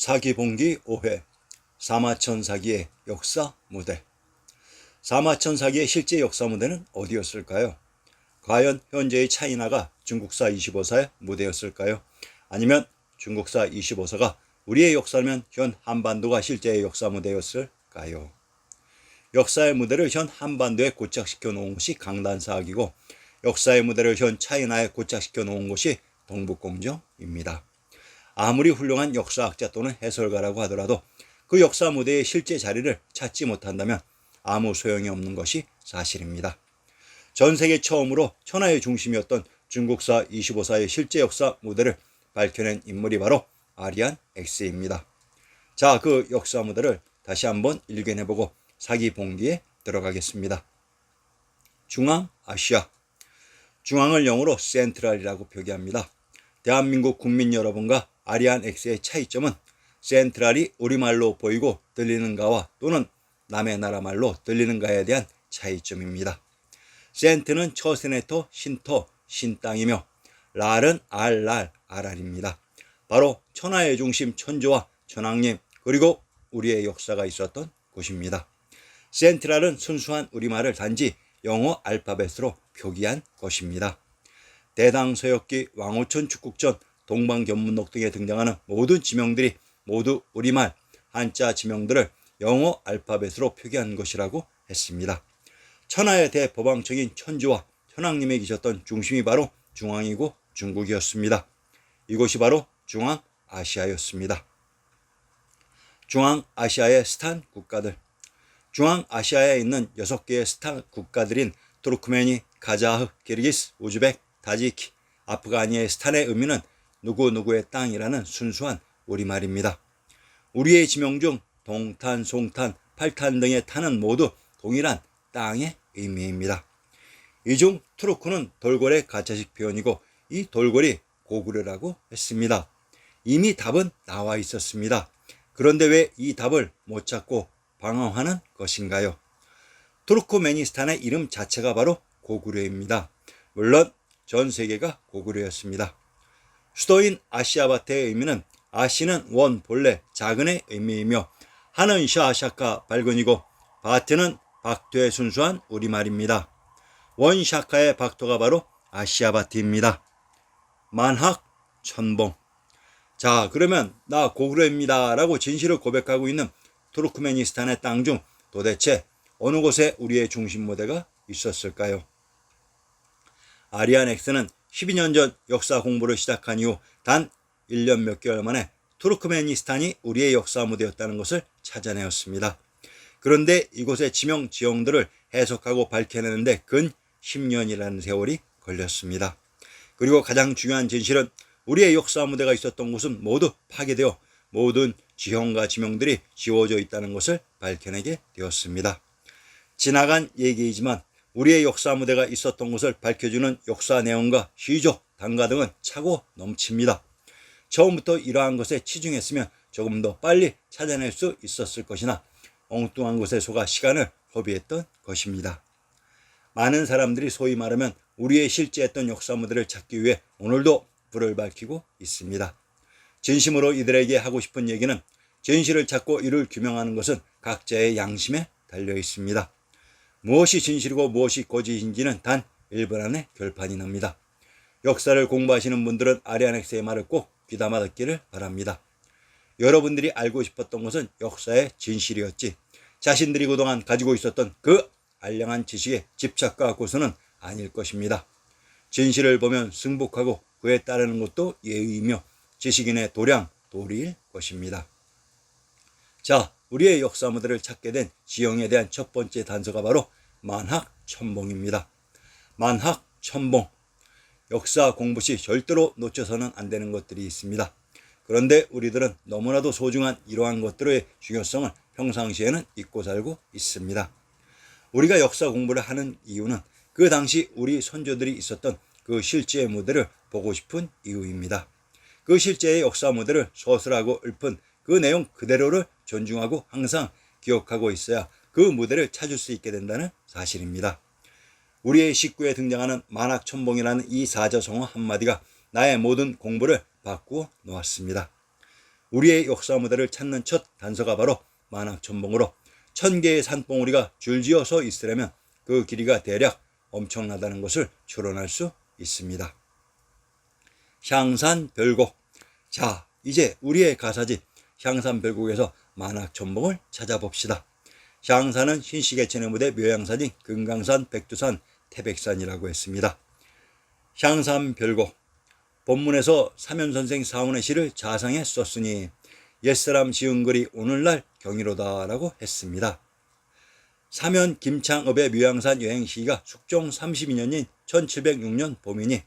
사기봉기 5회 사마천 사기의 역사 무대. 사마천 사기의 실제 역사 무대는 어디였을까요? 과연 현재의 차이나가 중국사 25사의 무대였을까요? 아니면 중국사 25사가 우리의 역사라면 현 한반도가 실제의 역사 무대였을까요? 역사의 무대를 현 한반도에 고착시켜 놓은 것이 강단사학이고, 역사의 무대를 현 차이나에 고착시켜 놓은 것이 동북공정입니다. 아무리 훌륭한 역사학자 또는 해설가라고 하더라도 그 역사 무대의 실제 자리를 찾지 못한다면 아무 소용이 없는 것이 사실입니다. 전 세계 처음으로 천하의 중심이었던 중국사 25사의 실제 역사 무대를 밝혀낸 인물이 바로 아리안 X입니다. 자, 그 역사 무대를 다시 한번 일견해보고 사기봉기에 들어가겠습니다. 중앙아시아. 중앙을 영어로 센트럴이라고 표기합니다. 대한민국 국민 여러분과 아리안 X의 차이점은 센트럴이 우리말로 보이고 들리는가와 또는 남의 나라 말로 들리는가에 대한 차이점입니다. 센트는 처세네토, 신토, 신땅이며 랄은 RR입니다. 바로 천하의 중심 천조와 천왕님 그리고 우리의 역사가 있었던 곳입니다. 센트럴은 순수한 우리말을 단지 영어 알파벳으로 표기한 것입니다. 대당서역기, 왕호천 축국전, 동방견문록 등에 등장하는 모든 지명들이 모두 우리말 한자 지명들을 영어 알파벳으로 표기한 것이라고 했습니다. 천하의 대법왕청인 천주와 천왕님이 계셨던 중심이 바로 중앙이고 중국이었습니다. 이곳이 바로 중앙아시아였습니다. 중앙아시아의 스탄 국가들. 중앙아시아에 있는 6개의 스탄 국가들인 투르크메니, 카자흐, 키르기스, 우즈벡, 타지키, 아프가니스탄의 의미는 누구누구의 땅이라는 순수한 우리말입니다. 우리의 지명 중 동탄, 송탄, 팔탄 등의 탄은 모두 동일한 땅의 의미입니다. 이 중 투르크는 돌고래 가짜식 표현이고 이 돌고래 고구려라고 했습니다. 이미 답은 나와 있었습니다. 그런데 왜 이 답을 못 찾고 방황하는 것인가요? 투르크메니스탄의 이름 자체가 바로 고구려입니다. 물론 전 세계가 고구려였습니다. 수도인 아시아바트의 의미는 아시는 원 본래 작은의 의미이며 하는 샤샤카 밝은이고 바트는 박토의 순수한 우리말입니다. 원샤카의 박토가 바로 아시아바트입니다. 만학 천봉. 자, 그러면 나 고구려입니다 라고 진실을 고백하고 있는 투르크메니스탄의 땅 중 도대체 어느 곳에 우리의 중심 무대가 있었을까요? 아리안 X는 12년 전 역사 공부를 시작한 이후 단 1년 몇 개월 만에 투르크메니스탄이 우리의 역사 무대였다는 것을 찾아내었습니다. 그런데 이곳의 지명 지형들을 해석하고 밝혀내는데 근 10년이라는 세월이 걸렸습니다. 그리고 가장 중요한 진실은 우리의 역사 무대가 있었던 곳은 모두 파괴되어 모든 지형과 지명들이 지워져 있다는 것을 밝혀내게 되었습니다. 지나간 얘기이지만 우리의 역사 무대가 있었던 곳을 밝혀주는 역사 내용과 시조, 단가 등은 차고 넘칩니다. 처음부터 이러한 것에 치중했으면 조금 더 빨리 찾아낼 수 있었을 것이나 엉뚱한 곳에 속아 시간을 허비했던 것입니다. 많은 사람들이 소위 말하면 우리의 실제했던 역사 무대를 찾기 위해 오늘도 불을 밝히고 있습니다. 진심으로 이들에게 하고 싶은 얘기는 진실을 찾고 이를 규명하는 것은 각자의 양심에 달려 있습니다. 무엇이 진실이고 무엇이 거짓인지는 단 1분 안에 결판이 납니다. 역사를 공부하시는 분들은 아리안 X의 말을 꼭 귀담아 듣기를 바랍니다. 여러분들이 알고 싶었던 것은 역사의 진실이었지 자신들이 그동안 가지고 있었던 그 알량한 지식의 집착과 고수는 아닐 것입니다. 진실을 보면 승복하고 그에 따르는 것도 예의이며 지식인의 도량, 도리일 것입니다. 자, 우리의 역사 무대를 찾게 된 지형에 대한 첫 번째 단서가 바로 만학천봉입니다. 만학천봉. 역사 공부 시 절대로 놓쳐서는 안 되는 것들이 있습니다. 그런데 우리들은 너무나도 소중한 이러한 것들의 중요성을 평상시에는 잊고 살고 있습니다. 우리가 역사 공부를 하는 이유는 그 당시 우리 선조들이 있었던 그 실제의 무대를 보고 싶은 이유입니다. 그 실제의 역사 무대를 소설하고 읊은 그 내용 그대로를 존중하고 항상 기억하고 있어야 그 무대를 찾을 수 있게 된다는 사실입니다. 우리의 식구에 등장하는 만학천봉이라는 이 사자성어 한마디가 나의 모든 공부를 바꾸어 놓았습니다. 우리의 역사 무대를 찾는 첫 단서가 바로 만학천봉으로 1000개의 산봉우리가 줄지어 서 있으려면 그 길이가 대략 엄청나다는 것을 추론할 수 있습니다. 향산별곡. 자, 이제 우리의 가사지 향산별곡에서 만학천봉을 찾아봅시다. 향산은 신시계천의 무대 묘양산인 금강산, 백두산, 태백산이라고 했습니다. 향산별곡. 본문에서 사면선생 사원의 시를 자상해 썼으니 옛사람 지은 글이 오늘날 경이로다 라고 했습니다. 사면 김창업의 묘양산 여행시기가 숙종 32년인 1706년 봄이니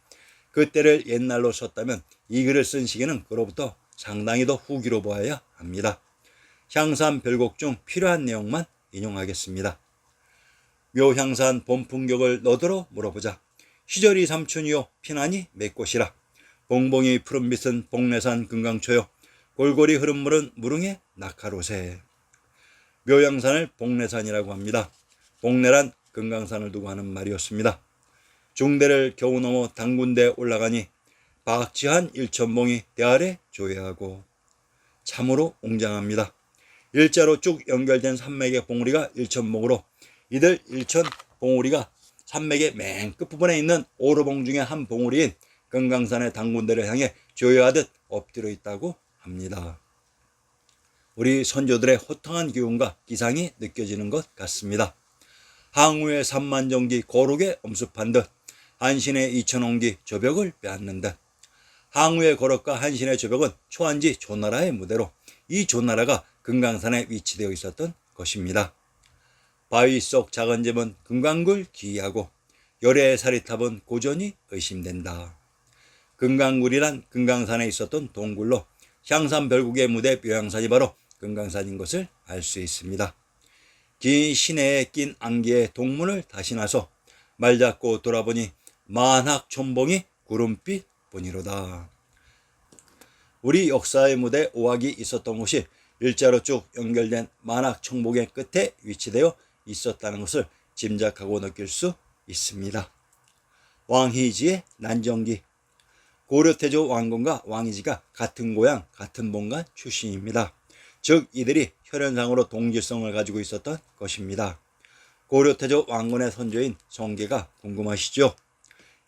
그때를 옛날로 썼다면 이 글을 쓴 시기는 그로부터 상당히 더 후기로 보아야 합니다. 향산별곡 중 필요한 내용만 인용하겠습니다. 묘향산 봄풍경을 너더러 물어보자. 희절이 삼춘이요 피난이 몇 곳이라. 봉봉이 푸른빛은 봉래산 금강초요. 골골이 흐른 물은 무릉의 낙하로새. 묘향산을 봉래산이라고 합니다. 봉래란 금강산을 두고 하는 말이었습니다. 중대를 겨우 넘어 당군대에 올라가니 박지한 일천봉이 대아래 조회하고. 참으로 웅장합니다. 일자로 쭉 연결된 산맥의 봉우리가 일천봉으로 이들 일천봉우리가 산맥의 맨 끝부분에 있는 오르봉 중에 한 봉우리인 금강산의 당군대를 향해 조여하듯 엎드려 있다고 합니다. 우리 선조들의 호탕한 기운과 기상이 느껴지는 것 같습니다. 항우의 3만정기 거룩에 엄습한 듯 한신의 2000원기 조벽을 빼앗는 듯. 항우의 거룩과 한신의 조벽은 초안지 조나라의 무대로 이 조나라가 금강산에 위치되어 있었던 것입니다. 바위 속 작은 집은 금강굴 기이하고 열의 사리탑은 고전이 의심된다. 금강굴이란 금강산에 있었던 동굴로 향산별곡의 무대 묘향산이 바로 금강산인 것을 알 수 있습니다. 긴 시내에 낀 안개의 동문을 다시 나서 말 잡고 돌아보니 만학천봉이 구름빛 뿐이로다. 우리 역사의 무대 오악이 있었던 곳이 일자로 쭉 연결된 만학천봉의 끝에 위치되어 있었다는 것을 짐작하고 느낄 수 있습니다. 왕희지의 난정기. 고려태조 왕건과 왕희지가 같은 고향 같은 본관 출신입니다. 즉 이들이 혈연상으로 동질성을 가지고 있었던 것입니다. 고려태조 왕건의 선조인 성계가 궁금하시죠?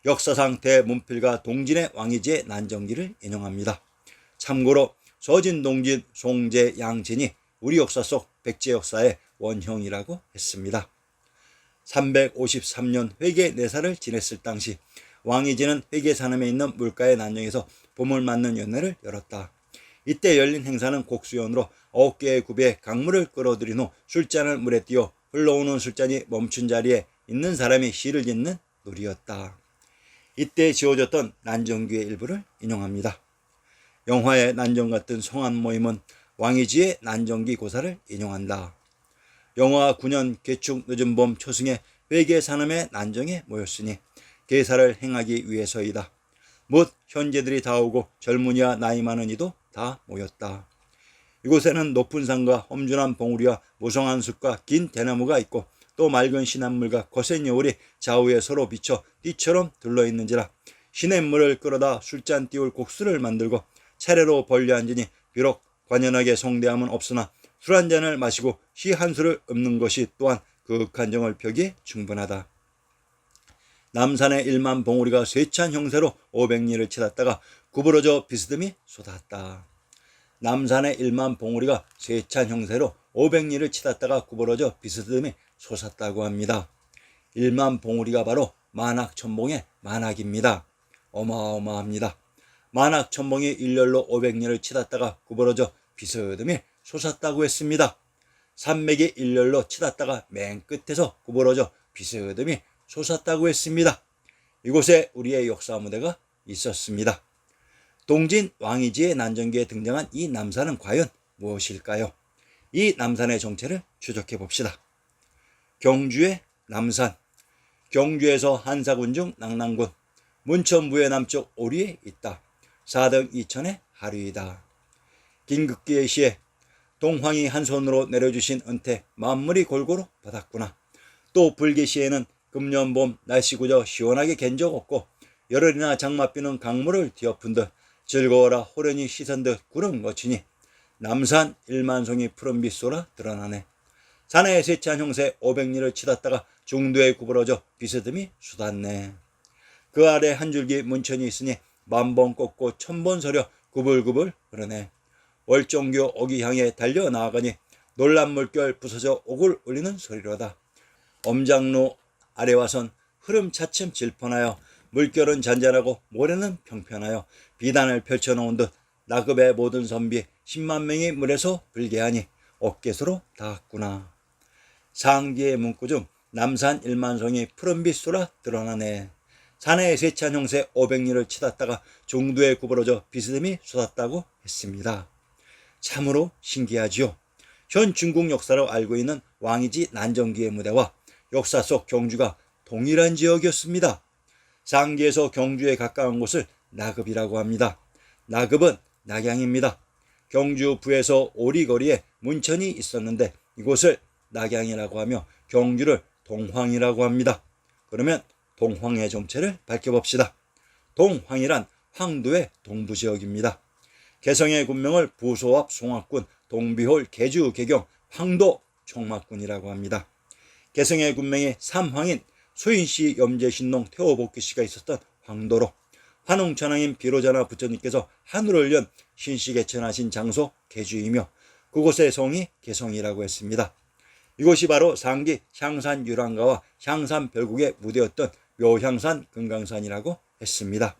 역사상 대문필가 동진의 왕희지의 난정기를 인용합니다. 참고로 서진동진, 송제, 양진이 우리 역사 속 백제 역사의 원형이라고 했습니다. 353년 회계 4살을 지냈을 당시 왕희지는 회계 산음에 있는 물가의 난정에서 봄을 맞는 연회를 열었다. 이때 열린 행사는 곡수연으로 9개의 굽에 강물을 끌어들인 후 술잔을 물에 띄워 흘러오는 술잔이 멈춘 자리에 있는 사람이 시를 짓는 놀이였다. 이때 지어졌던 난정기의 일부를 인용합니다. 영화의 난정 같은 성안 모임은 왕희지의 난정기 고사를 인용한다. 영화 9년 개축 늦은 봄 초승에 회계 산음의 난정에 모였으니 계사를 행하기 위해서이다. 못 현재들이 다 오고 젊은이와 나이 많은 이도 다 모였다. 이곳에는 높은 산과 험준한 봉우리와 무성한 숲과 긴 대나무가 있고 또 맑은 시냇물과 거센 여울이 좌우에 서로 비쳐 띠처럼 둘러있는지라 시냇물을 끌어다 술잔 띄울 곡수를 만들고 차례로 벌려 앉으니 비록 관연하게 성대함은 없으나 술 한 잔을 마시고 시 한 수를 읊는 것이 또한 극한 정을 펴기에 충분하다. 남산의 1만 봉우리가 쇠찬 형세로 500리를 치닫다가 구부러져 비스듬히 쏟았다. 남산의 1만 봉우리가 쇠찬 형세로 500리를 치닫다가 구부러져 비스듬히 솟았다고 합니다. 1만 봉우리가 바로 만학천봉의 만학입니다. 어마어마합니다. 만학천봉이 일렬로 500리를 치닫다가 구부러져 비스듬히 솟았다고 했습니다. 산맥이 일렬로 치닫다가 맨 끝에서 구부러져 비스듬히 솟았다고 했습니다. 이곳에 우리의 역사 무대가 있었습니다. 동진 왕희지의 난정기에 등장한 이 남산은 과연 무엇일까요? 이 남산의 정체를 추적해 봅시다. 경주의 남산. 경주에서 한사군 중 낙랑군, 문천부의 남쪽 오리에 있다. 4등 2천의 하류이다. 김극기의 시에 동황이 한 손으로 내려주신 은퇴 만물이 골고루 받았구나. 또 불계시에는 금년봄 날씨구저 시원하게 갠 적 없고 열흘이나 장맛비는 강물을 뒤엎은 듯 즐거워라 호련히 씻은 듯 구름 거치니 남산 1만송이 푸른빛 쏘라 드러나네. 산에 세찬 형세 500리를 치닫다가 중도에 구부러져 비스듬히 쏟았네. 그 아래 한 줄기 문천이 있으니 만번 꺾고 천번 서려 구불구불 흐르네. 월정교 어기 향해 달려 나아가니 놀란 물결 부서져 옥을 울리는 소리로다. 엄장로 아래 와선 흐름 차츰 질펀하여 물결은 잔잔하고 모래는 평편하여 비단을 펼쳐놓은 듯 나급의 모든 선비 10만 명이 물에서 불게하니 어깨수로 닿았구나. 상기의 문구 중 남산 1만송이 푸른빛 쏘라 드러나네. 산에 세찬 형세 500리를 치닫다가 중도에 구부러져 비스듬히 쏟았다고 했습니다. 참으로 신기하지요. 현 중국 역사로 알고 있는 왕이지 난정기의 무대와 역사 속 경주가 동일한 지역이었습니다. 상기에서 경주에 가까운 곳을 나급이라고 합니다. 나급은 낙양입니다. 경주 부에서 오리거리에 문천이 있었는데 이곳을 낙양이라고 하며 경주를 동황이라고 합니다. 그러면 동황의 정체를 밝혀봅시다. 동황이란 황도의 동부지역입니다. 개성의 군명을 부소합 송악군 동비홀 개주 개경 황도 총막군이라고 합니다. 개성의 군명이 삼황인 수인씨 염제신농 태호복귀씨가 있었던 황도로 환웅천왕인 비로자나 부처님께서 하늘을 연 신시개천하신 장소 개주이며 그곳의 성이 개성이라고 했습니다. 이곳이 바로 상기 향산 유랑가와 향산 별국의 무대였던 묘향산 금강산이라고 했습니다.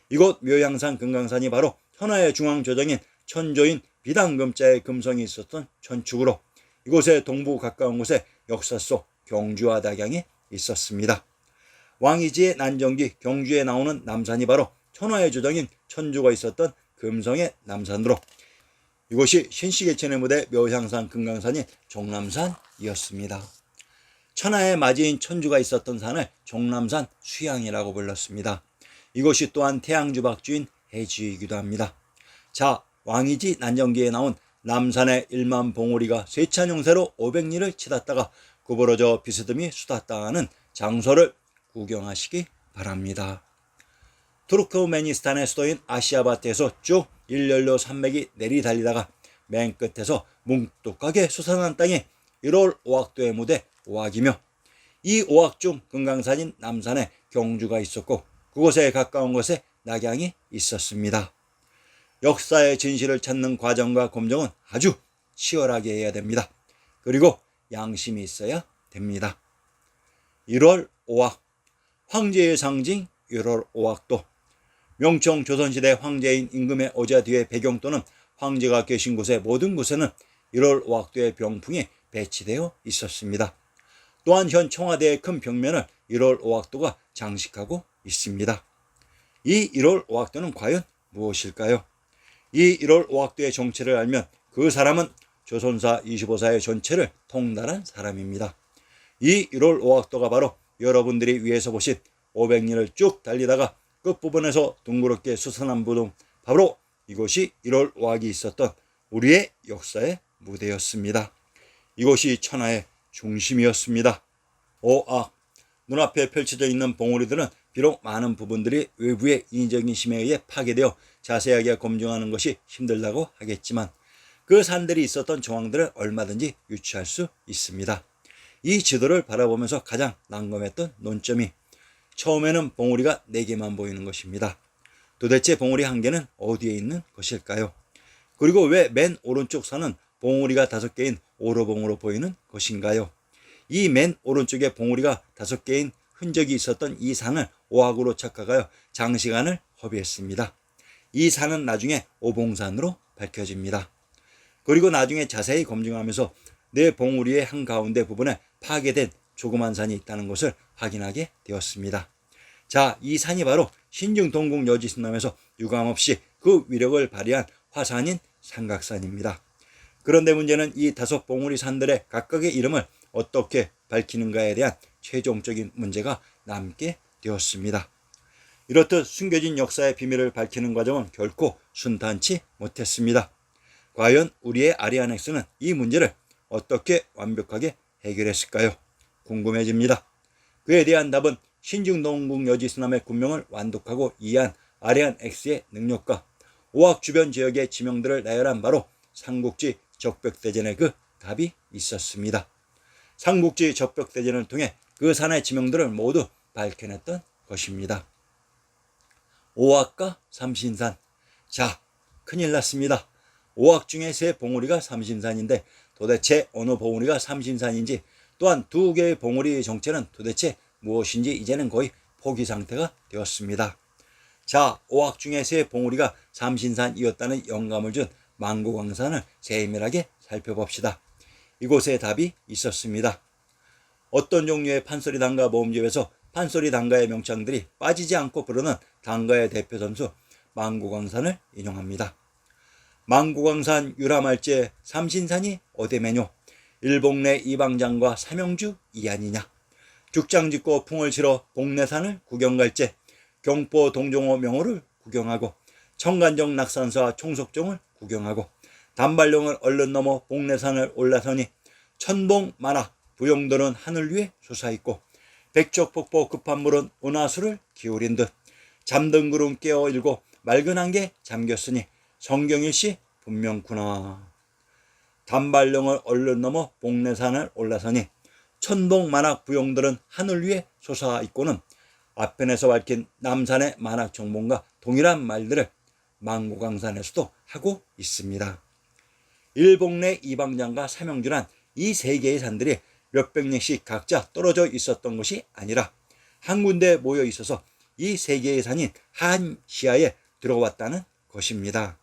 이곳 묘향산 금강산이 바로 천하의 중앙조정인 천조인 비단금자의 금성이 있었던 천축으로 이곳의 동부 가까운 곳에 역사 속 경주와 낙양이 있었습니다. 왕이지의 난정기 경주에 나오는 남산이 바로 천하의 조정인 천주가 있었던 금성의 남산으로 이곳이 신시개천의 무대 묘향산 금강산인 종남산이었습니다. 천하의 맞이인 천주가 있었던 산을 종남산 수양이라고 불렀습니다. 이곳이 또한 태양주박주인 해주이기도 합니다. 자, 왕이지 난정기에 나온 남산의 1만 봉우리가 세찬용세로 500리를 치닫다가 구부러져 비스듬히 쏟았다는 장소를 구경하시기 바랍니다. 투르크메니스탄의 수도인 아시아바트에서 쭉 일렬로 산맥이 내리달리다가 맨 끝에서 뭉뚝하게 솟아난 땅이 1월 오악도의 무대 오악이며 이 오악 중 금강산인 남산에 경주가 있었고 그곳에 가까운 곳에 낙양이 있었습니다. 역사의 진실을 찾는 과정과 검증은 아주 치열하게 해야 됩니다. 그리고 양심이 있어야 됩니다. 1월 오악, 황제의 상징 1월 오악도. 명청 조선시대 황제인 임금의 어자 뒤의 배경 또는 황제가 계신 곳의 모든 곳에는 1월 오악도의 병풍이 배치되어 있었습니다. 또한 현 청와대의 큰 벽면을 1월 오악도가 장식하고 있습니다. 이 1월 오악도는 과연 무엇일까요? 이 1월 오악도의 정체를 알면 그 사람은 조선사 25사의 전체를 통달한 사람입니다. 이 1월 오악도가 바로 여러분들이 위에서 보신 500리를 쭉 달리다가 끝부분에서 둥그렇게 솟아난 부분, 바로 이곳이 1월 오악이 있었던 우리의 역사의 무대였습니다. 이곳이 천하의 중심이었습니다. 오악, 눈앞에 펼쳐져 있는 봉우리들은 비록 많은 부분들이 외부의 인위적인 힘에 의해 파괴되어 자세하게 검증하는 것이 힘들다고 하겠지만 그 산들이 있었던 정황들을 얼마든지 유추할 수 있습니다. 이 지도를 바라보면서 가장 난감했던 논점이 처음에는 봉우리가 4개만 보이는 것입니다. 도대체 봉우리 1개는 어디에 있는 것일까요? 그리고 왜 맨 오른쪽 산은 봉우리가 5개인 오로봉으로 보이는 것인가요? 이 맨 오른쪽에 봉우리가 5개인 흔적이 있었던 이 산을 오악으로 착각하여 장시간을 허비했습니다. 이 산은 나중에 오봉산으로 밝혀집니다. 그리고 나중에 자세히 검증하면서 네 봉우리의 한가운데 부분에 파괴된 조그만 산이 있다는 것을 확인하게 되었습니다. 자, 이 산이 바로 신중 동국 여지승남에서 유감없이 그 위력을 발휘한 화산인 삼각산입니다. 그런데 문제는 이 5봉우리 산들의 각각의 이름을 어떻게 밝히는가에 대한 최종적인 문제가 남게 되었습니다. 이렇듯 숨겨진 역사의 비밀을 밝히는 과정은 결코 순탄치 못했습니다. 과연 우리의 아리아넥스는 이 문제를 어떻게 완벽하게 해결했을까요? 궁금해집니다. 그에 대한 답은 신중동국 여지승남의 군명을 완독하고 이해한 아리안 X의 능력과 오악 주변 지역의 지명들을 나열한 바로 삼국지 적벽대전에 그 답이 있었습니다. 삼국지 적벽대전을 통해 그 산의 지명들을 모두 밝혀냈던 것입니다. 오악과 삼신산. 자, 큰일 났습니다. 오악 중에 세 봉우리가 삼신산인데 도대체 어느 봉우리가 삼신산인지, 또한 두 개의 봉우리의 정체는 도대체 무엇인지 이제는 거의 포기 상태가 되었습니다. 자, 오악 중에 세 봉우리가 삼신산이었다는 영감을 준 망고광산을 세밀하게 살펴봅시다. 이곳에 답이 있었습니다. 어떤 종류의 판소리 단가 모음집에서 판소리 단가의 명창들이 빠지지 않고 부르는 단가의 대표 선수 망고광산을 인용합니다. 망고광산 유라말제 삼신산이 어디매뇨. 일봉내 이방장과 삼영주 이안이냐. 죽장 짓고 풍을 실어 복내산을 구경 갈제. 경포 동종호 명호를 구경하고 청간정 낙산사와 총석종을 구경하고 단발령을 얼른 넘어 복내산을 올라서니 천봉 만화 부용도는 하늘 위에 솟아있고 백척폭포 급한 물은 은하수를 기울인 듯 잠든 구름 깨어 일고 맑은 안개 잠겼으니 성경일시 분명구나. 단발령을 얼른 넘어 복내산을 올라서니 천봉 만학 부용들은 하늘 위에 솟아있고는 앞편에서 밝힌 남산의 만학 정봉과 동일한 말들을 망고광산에서도 하고 있습니다. 일봉내 이방장과 삼영주란 이 세 개의 산들이 몇백 년씩 각자 떨어져 있었던 것이 아니라 한 군데 모여 있어서 이 세 개의 산이 한 시야에 들어왔다는 것입니다.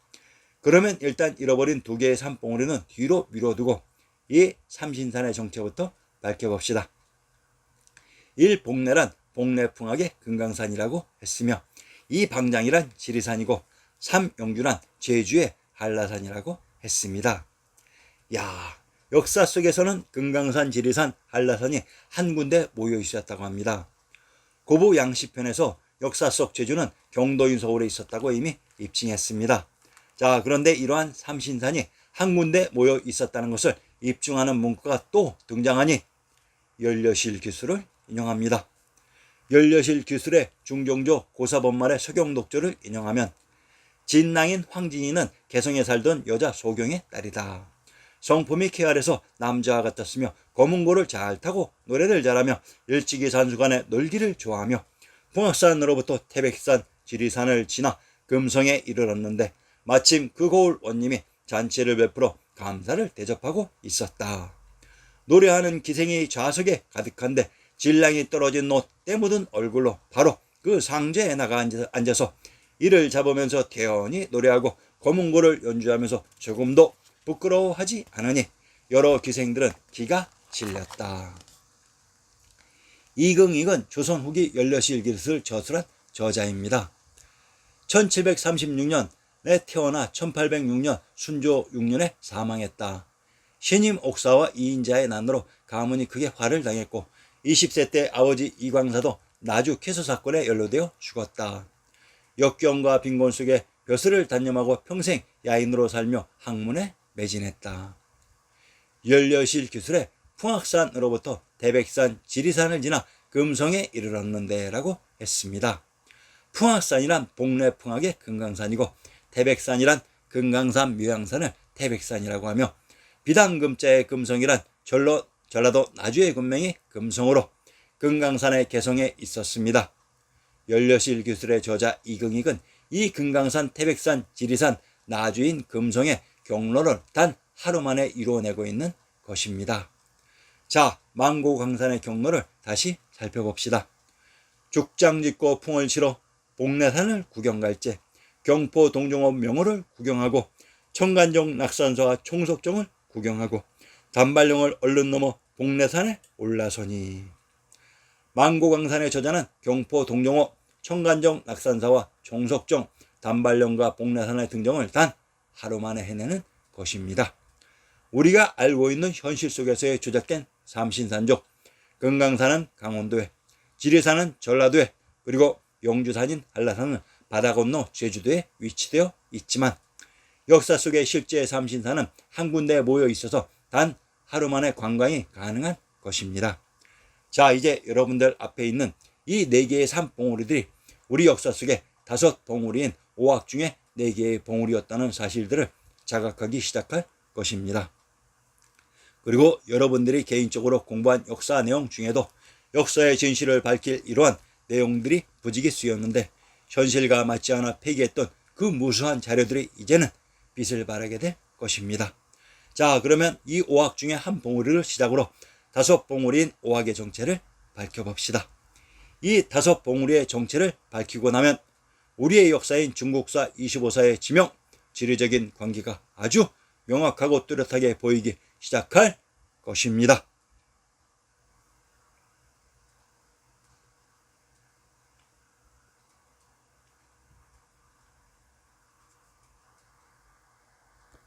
그러면 일단 잃어버린 두 개의 산봉우리는 뒤로 미뤄두고 이 삼신산의 정체부터 밝혀봅시다. 일봉내란 복내풍악의 금강산이라고 했으며, 이 방장이란 지리산이고 삼영주란 제주의 한라산이라고 했습니다. 야, 역사 속에서는 금강산, 지리산, 한라산이 한 군데 모여 있었다고 합니다. 고부 양시편에서 역사 속 제주는 경도인 서울에 있었다고 이미 입증했습니다. 자, 그런데 이러한 삼신산이 한 군데 모여 있었다는 것을 입증하는 문구가 또 등장하니 연려실 기술을 인용합니다. 연려실 기술의 중종조 고사본말의 서경독조를 인용하면 진낭인 황진이는 개성에 살던 여자 소경의 딸이다. 성품이 쾌활해서 남자와 같았으며 검은고를 잘 타고 노래를 잘하며 일찍이 산수간에 놀기를 좋아하며 풍악산으로부터 태백산, 지리산을 지나 금성에 이르렀는데 마침 그 고을 원님이 잔치를 베풀어 감사를 대접하고 있었다. 노래하는 기생이 좌석에 가득한데 질량이 떨어진 옷 때 묻은 얼굴로 바로 그 상제에 나가 앉아서 이를 잡으면서 태연히 노래하고 검은고를 연주하면서 조금도 부끄러워하지 않으니 여러 기생들은 기가 질렸다. 이긍익은 조선 후기 연려실 기술을 저술한 저자입니다. 1736년에 태어나 1806년 순조 6년에 사망했다. 신임 옥사와 이인자의 난으로 가문이 크게 화를 당했고 20세 때 아버지 이광사도 나주 캐서 사건에 연루되어 죽었다. 역경과 빈곤 속에 벼슬을 단념하고 평생 야인으로 살며 학문에 매진했다. 연려실 기술의 풍악산으로부터 태백산, 지리산을 지나 금성에 이르렀는데 라고 했습니다. 풍악산이란 복내풍악의 금강산이고 태백산이란 금강산 묘양산을 태백산이라고 하며 비단금자의 금성이란 전라도 나주의 금명이 금성으로 금강산의 개성에 있었습니다. 연려실 기술의 저자 이긍익은 이 금강산, 태백산, 지리산, 나주인 금성의 경로를 단 하루 만에 이루어내고 있는 것입니다. 자, 망고광산의 경로를 다시 살펴봅시다. 죽장 짓고 풍을 실어 복내산을 구경 갈제, 경포 동종호 명호를 구경하고 청간정 낙산사와 총석정을 구경하고 단발령을 얼른 넘어 복내산에 올라서니. 망고광산의 저자는 경포 동종호, 청간정 낙산사와 총석정, 단발령과 복내산의 등정을 단 하루 만에 해내는 것입니다. 우리가 알고 있는 현실 속에서의 조작된 삼신산족, 금강산은 강원도에, 지리산은 전라도에, 그리고 영주산인 한라산은 바다 건너 제주도에 위치되어 있지만 역사 속의 실제 삼신산은 한 군데에 모여 있어서 단 하루 만에 관광이 가능한 것입니다. 자, 이제 여러분들 앞에 있는 이 네 개의 산 봉우리들이 우리 역사 속에 5 봉우리인 오악 중에 4개의 봉우리였다는 사실들을 자각하기 시작할 것입니다. 그리고 여러분들이 개인적으로 공부한 역사 내용 중에도 역사의 진실을 밝힐 이러한 내용들이 부지기 수였는데 현실과 맞지 않아 폐기했던 그 무수한 자료들이 이제는 빛을 발하게 될 것입니다. 자, 그러면 이 5학 중에 한 봉우리를 시작으로 5봉우리인 5학의 정체를 밝혀봅시다. 이 5봉우리의 정체를 밝히고 나면 우리의 역사인 중국사 25사의 지명, 지리적인 관계가 아주 명확하고 뚜렷하게 보이기 시작할 것입니다.